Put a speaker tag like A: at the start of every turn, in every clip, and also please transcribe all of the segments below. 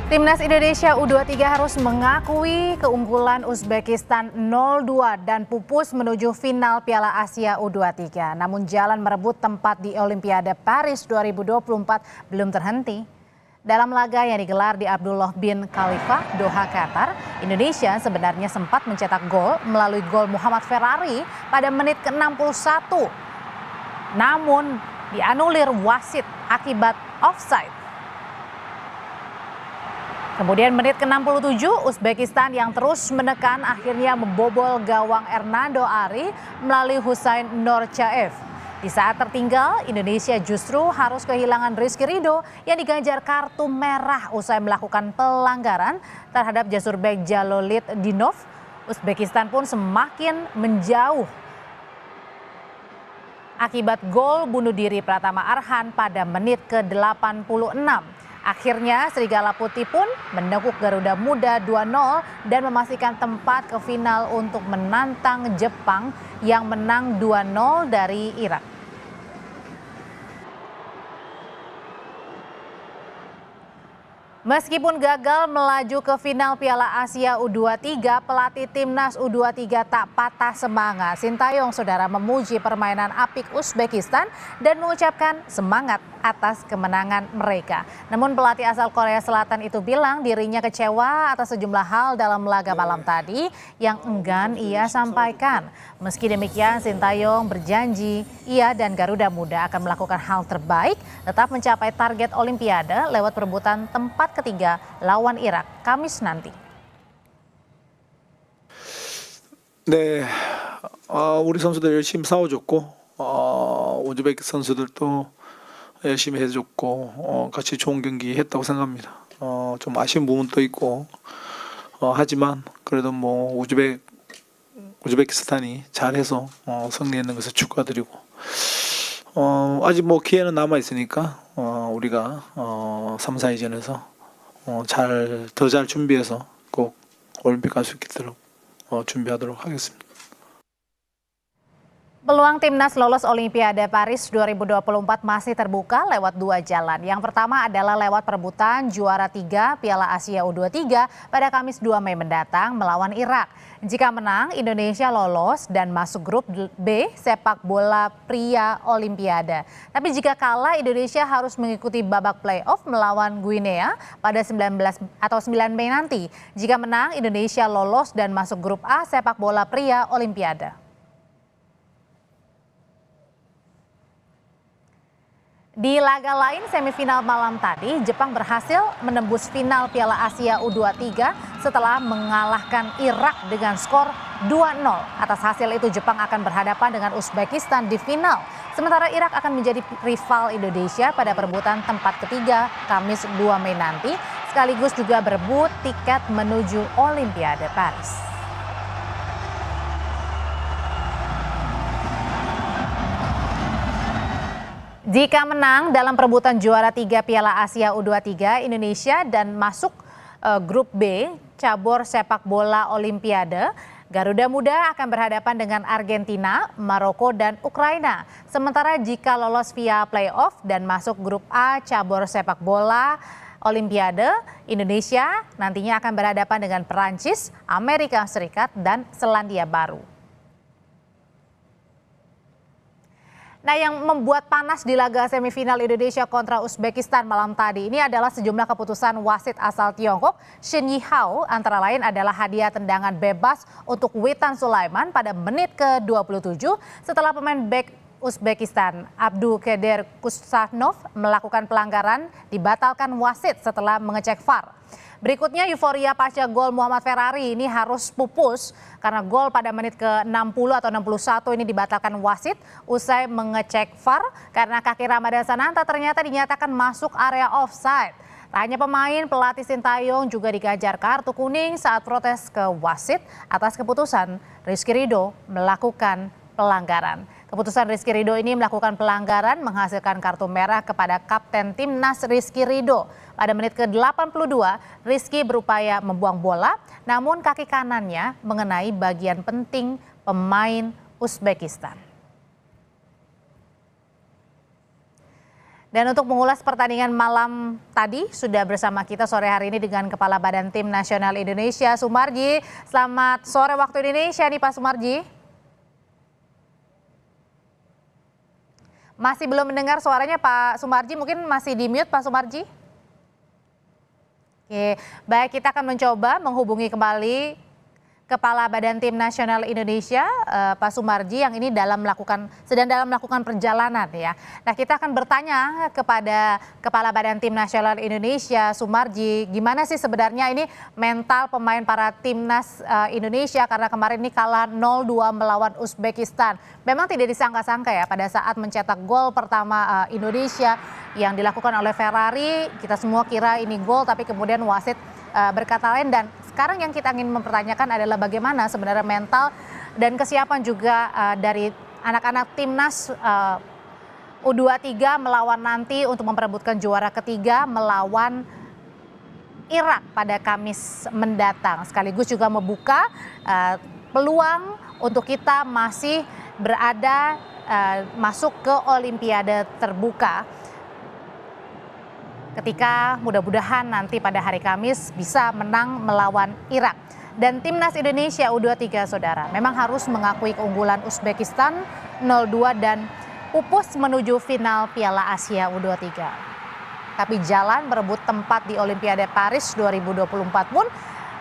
A: Timnas Indonesia U23 harus mengakui keunggulan Uzbekistan 0-2 dan pupus menuju final Piala Asia U23. Namun jalan merebut tempat di Olimpiade Paris 2024 belum terhenti. Dalam laga yang digelar di Abdullah bin Khalifa, Doha, Qatar, Indonesia sebenarnya sempat mencetak gol melalui gol Muhammad Ferrari pada menit ke-61. Namun dianulir wasit akibat offside. Kemudian menit ke-67, Uzbekistan yang terus menekan akhirnya membobol gawang Hernando Ari melalui Hussein Norcaev. Di saat tertinggal, Indonesia justru harus kehilangan Rizky Ridho yang diganjar kartu merah usai melakukan pelanggaran terhadap Jasurbek Jaloliddinov. Uzbekistan pun semakin menjauh akibat gol bunuh diri Pratama Arhan pada menit ke-86. Akhirnya Serigala Putih pun menekuk Garuda Muda 2-0 dan memastikan tempat ke final untuk menantang Jepang yang menang 2-0 dari Irak. Meskipun gagal melaju ke final Piala Asia U23, pelatih Timnas U23 tak patah semangat. Sintayong saudara memuji permainan apik Uzbekistan dan mengucapkan semangat atas kemenangan mereka. Namun pelatih asal Korea Selatan itu bilang dirinya kecewa atas sejumlah hal dalam laga malam tadi yang enggan ia sampaikan. Meski demikian, Sintayong berjanji ia dan Garuda Muda akan melakukan hal terbaik tetap mencapai target Olimpiade lewat perebutan tempat ketiga lawan Irak Kamis nanti.
B: 네, 우리 선수들 열심히 싸워줬고 우즈베키 선수들도 열심히 해줬고 같이 좋은 경기 했다고 생각합니다. 좀 아쉬운 부분도 있고 하지만 그래도 뭐 우즈베키스탄이 잘해서 승리했는 것을 축하드리고 아직 뭐 기회는 남아 있으니까 우리가 3, 4위전에서 더 잘 준비해서 꼭 올림픽 갈 수 있도록 준비하도록 하겠습니다.
A: Peluang Timnas lolos Olimpiade Paris 2024 masih terbuka lewat dua jalan. Yang pertama adalah lewat perebutan juara 3 Piala Asia U23 pada Kamis 2 Mei mendatang melawan Irak. Jika menang, Indonesia lolos dan masuk grup B sepak bola pria Olimpiade. Tapi jika kalah, Indonesia harus mengikuti babak playoff melawan Guinea pada 9 Mei nanti. Jika menang, Indonesia lolos dan masuk grup A sepak bola pria Olimpiade. Di laga lain semifinal malam tadi, Jepang berhasil menembus final Piala Asia U23 setelah mengalahkan Irak dengan skor 2-0. Atas hasil itu Jepang akan berhadapan dengan Uzbekistan di final. Sementara Irak akan menjadi rival Indonesia pada perebutan tempat ketiga Kamis 2 Mei nanti, sekaligus juga berebut tiket menuju Olimpiade Paris. Jika menang dalam perebutan juara 3 Piala Asia U23 Indonesia dan masuk grup B cabur sepak bola Olimpiade, Garuda Muda akan berhadapan dengan Argentina, Maroko, dan Ukraina. Sementara jika lolos via playoff dan masuk grup A cabur sepak bola Olimpiade, Indonesia nantinya akan berhadapan dengan Perancis, Amerika Serikat, dan Selandia Baru. Nah, yang membuat panas di laga semifinal Indonesia kontra Uzbekistan malam tadi ini adalah sejumlah keputusan wasit asal Tiongkok, Shin Yihao, antara lain adalah hadiah tendangan bebas untuk Witan Sulaiman pada menit ke-27 setelah pemain bek Uzbekistan Abdulkadir Kusanov melakukan pelanggaran dibatalkan wasit setelah mengecek VAR. Berikutnya euforia pasca gol Muhammad Ferrari ini harus pupus karena gol pada menit ke-60 atau 61 ini dibatalkan wasit usai mengecek VAR karena kaki Ramadan Sananta ternyata dinyatakan masuk area offside. Tak hanya pemain, pelatih Sintayong juga digajar kartu kuning saat protes ke wasit atas keputusan Rizky Ridho melakukan pelanggaran. Keputusan Rizky Ridho ini melakukan pelanggaran menghasilkan kartu merah kepada Kapten Timnas Rizky Ridho. Pada menit ke-82, Rizky berupaya membuang bola, namun kaki kanannya mengenai bagian penting pemain Uzbekistan. Dan untuk mengulas pertandingan malam tadi sudah bersama kita sore hari ini dengan Kepala Badan Tim Nasional Indonesia Sumarji. Selamat sore waktu Indonesia nih Pak Sumarji. Masih belum mendengar suaranya Pak Sumarji, mungkin masih di mute Pak Sumarji. Oke, baik, kita akan mencoba menghubungi kembali Kepala Badan Tim Nasional Indonesia, Pak Sumarji, yang ini sedang dalam melakukan perjalanan ya. Nah, kita akan bertanya kepada Kepala Badan Tim Nasional Indonesia, Sumarji, gimana sih sebenarnya ini mental pemain para timnas Indonesia karena kemarin ini kalah 0-2 melawan Uzbekistan. Memang tidak disangka-sangka ya pada saat mencetak gol pertama Indonesia yang dilakukan oleh Ferrari, kita semua kira ini gol, tapi kemudian wasit berkata lain. Dan sekarang yang kita ingin mempertanyakan adalah bagaimana sebenarnya mental dan kesiapan juga dari anak-anak timnas U23 melawan nanti untuk memperebutkan juara ketiga melawan Irak pada Kamis mendatang. Sekaligus juga membuka peluang untuk kita masih berada masuk ke Olimpiade terbuka. Ketika mudah-mudahan nanti pada hari Kamis bisa menang melawan Irak. Dan timnas Indonesia U23 saudara memang harus mengakui keunggulan Uzbekistan 0-2 dan pupus menuju final Piala Asia U23. Tapi jalan merebut tempat di Olimpiade Paris 2024 pun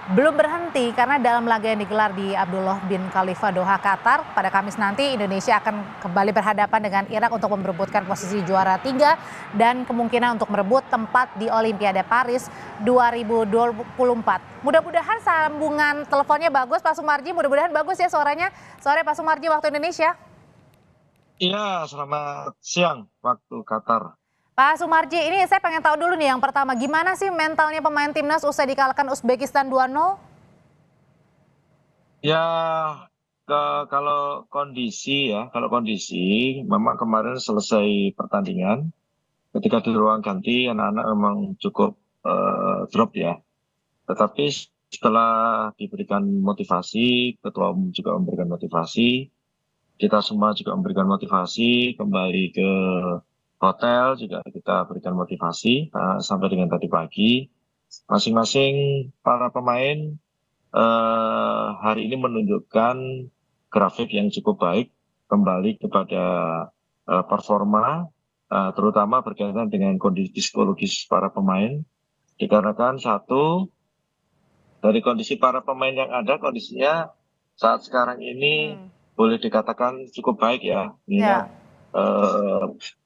A: belum berhenti karena dalam laga yang digelar di Abdullah bin Khalifa Doha, Qatar pada Kamis nanti Indonesia akan kembali berhadapan dengan Irak untuk merebutkan posisi juara 3 dan kemungkinan untuk merebut tempat di Olimpiade Paris 2024. Mudah-mudahan sambungan teleponnya bagus Pak Sumarji, mudah-mudahan bagus ya suaranya. Sore Pak Sumarji waktu Indonesia.
C: Iya, selamat siang waktu Qatar.
A: Pak Sumarji, ini saya pengen tahu dulu nih yang pertama, gimana sih mentalnya pemain timnas usai dikalahkan Uzbekistan 2-0?
C: Ya, kalau kondisi memang kemarin selesai pertandingan, ketika di ruang ganti anak-anak memang cukup drop ya. Tetapi setelah diberikan motivasi, ketua umum juga memberikan motivasi, kita semua juga memberikan motivasi, kembali ke hotel juga kita berikan motivasi sampai dengan tadi pagi. Masing-masing para pemain hari ini menunjukkan grafik yang cukup baik, kembali kepada performa, terutama berkaitan dengan kondisi psikologis para pemain. Dikarenakan satu, dari kondisi para pemain yang ada, kondisinya saat sekarang ini boleh dikatakan cukup baik ya. Mengingat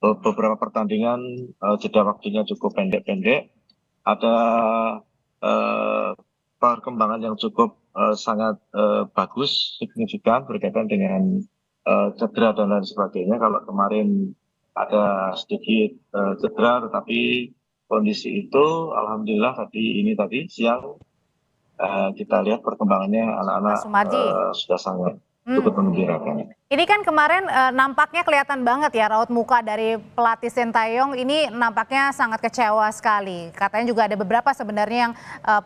C: beberapa pertandingan jeda waktunya cukup pendek-pendek, ada perkembangan yang cukup sangat bagus, signifikan berkaitan dengan cedera dan lain sebagainya. Kalau kemarin ada sedikit cedera, tetapi kondisi itu alhamdulillah tadi siang kita lihat perkembangannya anak-anak sudah sangat cukup menggembirakan.
A: Ini kan kemarin nampaknya kelihatan banget ya raut muka dari pelatih Sintayong ini nampaknya sangat kecewa sekali. Katanya juga ada beberapa sebenarnya yang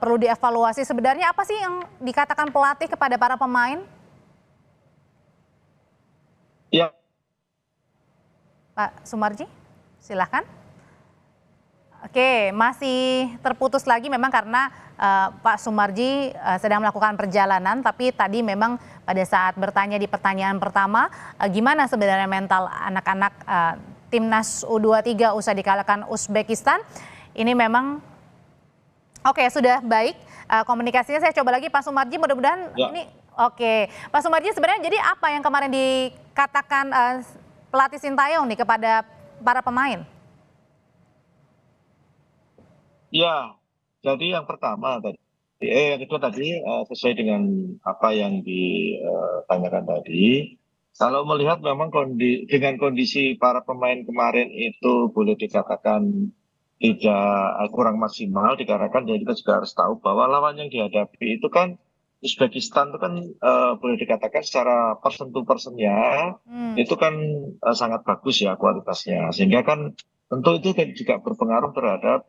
A: perlu dievaluasi. Sebenarnya apa sih yang dikatakan pelatih kepada para pemain?
C: Ya.
A: Pak Sumarji, silahkan. Oke, masih terputus lagi memang karena Pak Sumarji sedang melakukan perjalanan, tapi tadi memang pada saat bertanya di pertanyaan pertama, gimana sebenarnya mental anak-anak timnas U23 usai dikalahkan Uzbekistan, ini memang oke, sudah baik komunikasinya. Saya coba lagi Pak Sumarji, mudah-mudahan ini oke. Pak Sumarji, sebenarnya jadi apa yang kemarin dikatakan pelatih Sintayong nih kepada para pemain?
C: Ya, jadi yang pertama tadi, yang kedua tadi sesuai dengan apa yang ditanyakan tadi. Kalau melihat memang dengan kondisi para pemain kemarin itu boleh dikatakan tidak kurang maksimal, dikarenakan jadi kita juga harus tahu bahwa lawan yang dihadapi itu kan Uzbekistan itu kan boleh dikatakan secara person to personnya itu kan sangat bagus ya kualitasnya, sehingga kan tentu itu juga berpengaruh terhadap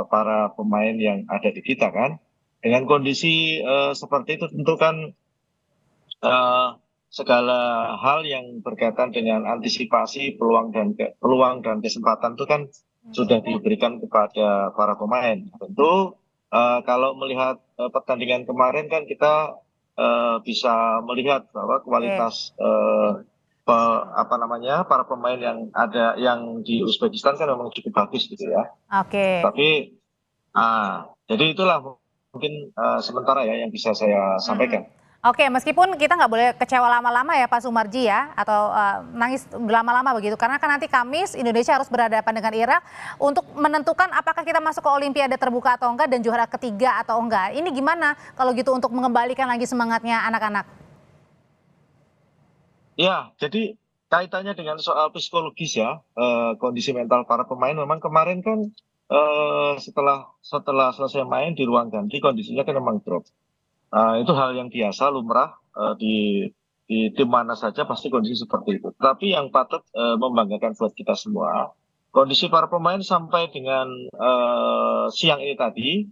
C: para pemain yang ada di kita kan. Dengan kondisi seperti itu tentu kan segala hal yang berkaitan dengan antisipasi peluang dan kesempatan itu kan sudah diberikan kepada para pemain. Tentu kalau melihat pertandingan kemarin kan kita bisa melihat bahwa kualitas para pemain yang ada yang di Uzbekistan kan memang cukup bagus gitu ya.
A: Oke.
C: Tapi jadi itulah mungkin sementara ya yang bisa saya sampaikan.
A: Oke, meskipun kita nggak boleh kecewa lama-lama ya Pak Sumarji ya, atau nangis lama-lama begitu, karena kan nanti Kamis Indonesia harus berhadapan dengan Irak untuk menentukan apakah kita masuk ke Olimpiade terbuka atau enggak dan juara ketiga atau enggak. Ini gimana kalau gitu untuk mengembalikan lagi semangatnya anak-anak?
C: Ya, jadi kaitannya dengan soal psikologis ya, kondisi mental para pemain memang kemarin kan setelah selesai main di ruang ganti kondisinya kan memang drop. Itu hal yang biasa lumrah di tim mana saja pasti kondisi seperti itu. Tapi yang patut membanggakan buat kita semua, kondisi para pemain sampai dengan siang ini tadi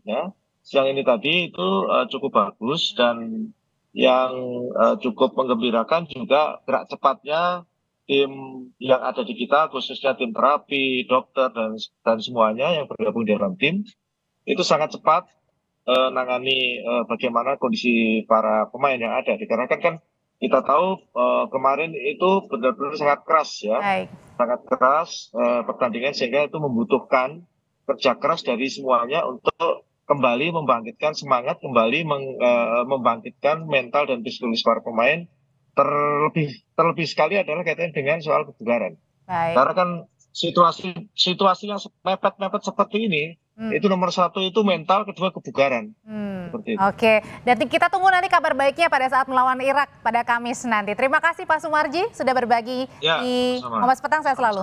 C: itu cukup bagus, dan yang cukup menggembirakan juga gerak cepatnya tim yang ada di kita, khususnya tim terapi, dokter dan semuanya yang bergabung di dalam tim itu sangat cepat nangani bagaimana kondisi para pemain yang ada. Dikarenakan kan kita tahu kemarin itu benar-benar sangat keras ya.
A: Baik.
C: Sangat keras pertandingan, sehingga itu membutuhkan kerja keras dari semuanya untuk kembali membangkitkan semangat, kembali membangkitkan mental dan psikologis para pemain. Terlebih sekali adalah kaitannya dengan soal kebugaran.
A: Baik.
C: Karena kan situasi yang mepet-mepet seperti ini, itu nomor satu itu mental, kedua kebugaran. Seperti itu.
A: Oke, dan kita tunggu nanti kabar baiknya pada saat melawan Irak pada Kamis nanti. Terima kasih Pak Sumarji sudah berbagi
C: Ya,
A: di
C: sama-sama.
A: Kompas Petang, saya selalu.